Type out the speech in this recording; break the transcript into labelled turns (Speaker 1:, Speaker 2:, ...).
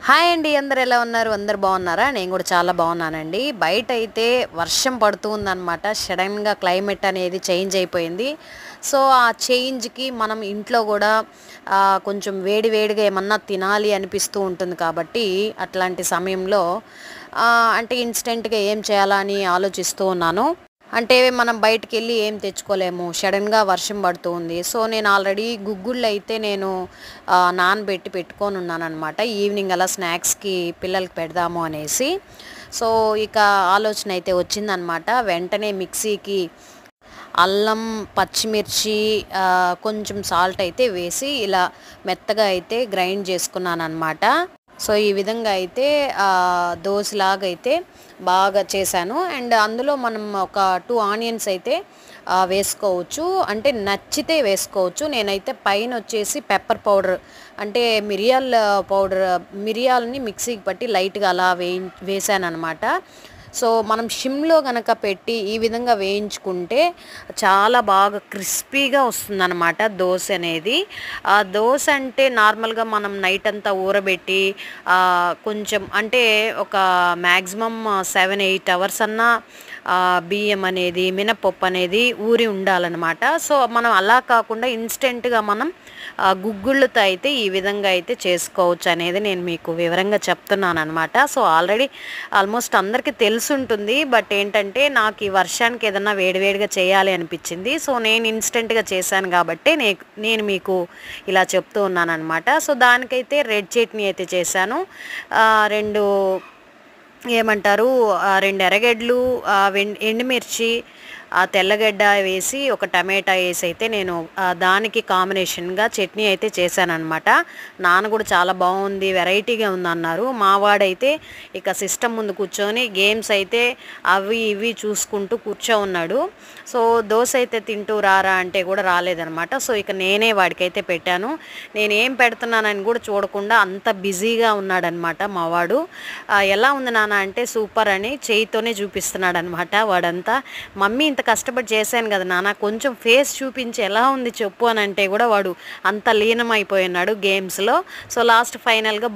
Speaker 1: Hi అండి. అందరూ ఎలా ఉన్నారు? అందరూ బాగున్నారా? నేను కూడా చాలా బాగున్నానండి. బయట అయితే వర్షం పడుతూ ఉందన్నమాట. సడన్‌గా క్లైమేట్ అనేది చేంజ్ అయిపోయింది. సో, ఆ చేంజ్‌కి మనం ఇంట్లో కూడా కొంచెం వేడి వేడిగా ఏమన్నా తినాలి అనిపిస్తూ ఉంటుంది కాబట్టి, అట్లాంటి సమయంలో అంటే ఇన్‌స్టంట్‌గా ఏం చేయాలా అని ఆలోచిస్తూ ఉన్నాను. అంటే మనం బయటికెళ్ళి ఏం తెచ్చుకోలేము. సడెన్‌గా వర్షం పడుతూ ఉంది. సో, నేను ఆల్రెడీ గుగ్గుళ్ళయితే నేను నానబెట్టి పెట్టుకొనున్నాననమాట. ఈవినింగ్ అలా స్నాక్స్‌కి పిల్లలకి పెడదాము అనేసి. సో, ఇక ఆలోచన అయితే వచ్చిందనమాట. వెంటనే మిక్సీకి అల్లం, పచ్చిమిర్చి కొంచెం సాల్ట్ అయితే వేసి ఇలా మెత్తగా అయితే గ్రైండ్ చేసుకున్నాననమాట. సో, ఈ విధంగా అయితే దోసలాగైతే బాగా చేశాను. అండ్ అందులో మనం ఒక 2 ఆనియన్స్ అయితే వేసుకోవచ్చు. అంటే నచ్చితే వేసుకోవచ్చు. నేనైతే పైనొచ్చేసి పెప్పర్ పౌడర్ అంటే మిరియాలని మిక్సీకి పట్టి లైట్‌గా అలా వేశాననమాట. సో, మనం షిమ్‌లో గనక పెట్టి ఈ విధంగా వేయించుకుంటే చాలా బాగా క్రిస్పీగా వస్తుందనమాట దోస అనేది. దోస అంటే నార్మల్‌గా మనం నైట్ అంతా ఊరబెట్టి కొంచెం అంటే ఒక మాక్సిమం 7, 8 అవర్స్ అన్నా బియ్యం అనేది, మినపప్పు అనేది ఊరి ఉండాలనమాట. సో, మనం అలా కాకుండా ఇన్‌స్టంట్‌గా మనం గుగ్గుళ్ళతో అయితే ఈ విధంగా అయితే చేసుకోవచ్చు అనేది నేను మీకు వివరంగా చెప్తున్నాననమాట. సో, ఆల్మోస్ట్ అందరికీ తెలిసుంటుంది. బట్ ఏంటంటే నాకు ఈ వర్షానికి ఏదన్నా వేడివేడిగా చేయాలి అనిపించింది. సో, నేను ఇన్‌స్టంట్‌గా చేశాను గాబట్టే నేను మీకు ఇలా చెప్తూ ఉన్నాననమాట. సో, దానికైతే రెడ్ చట్నీ అయితే చేశాను. 2 ఏమంటారు 2 ఎర్రగడ్డలు, ఎండుమిర్చి, తెల్లగడ్డ వేసి ఒక టమాటా వేసైతే నేను దానికి కాంబినేషన్‌గా చట్నీ అయితే చేశాననమాట. నాన్న కూడా చాలా బాగుంది, వెరైటీగా ఉందన్నారు. మా వాడైతే ఇక సిస్టమ్ ముందు కూర్చొని గేమ్స్ అయితే అవి ఇవి చూసుకుంటూ కూర్చోన్నాడు. సో, దోస అయితే తింటూ రారా అంటే కూడా రాలేదనమాట. సో, ఇక నేనే వాడికైతే పెట్టాను. నేనేం పెడుతున్నానని కూడా చూడకుండా అంత బిజీగా ఉన్నాడనమాట మా వాడు. ఎలా ఉంది నాన్న అంటే సూపర్ అని చేయితోనే చూపిస్తున్నాడనమాట వాడంతా. మమ్మీ ఇంత కష్టపడి చేశాను కదా నాన్న, కొంచెం ఫేస్ చూపించి ఎలా ఉంది చెప్పు అని అంటే కూడా వాడు అంత లీనమైపోయినాడు గేమ్స్‌లో. సో, లాస్ట్ ఫైనల్‌గా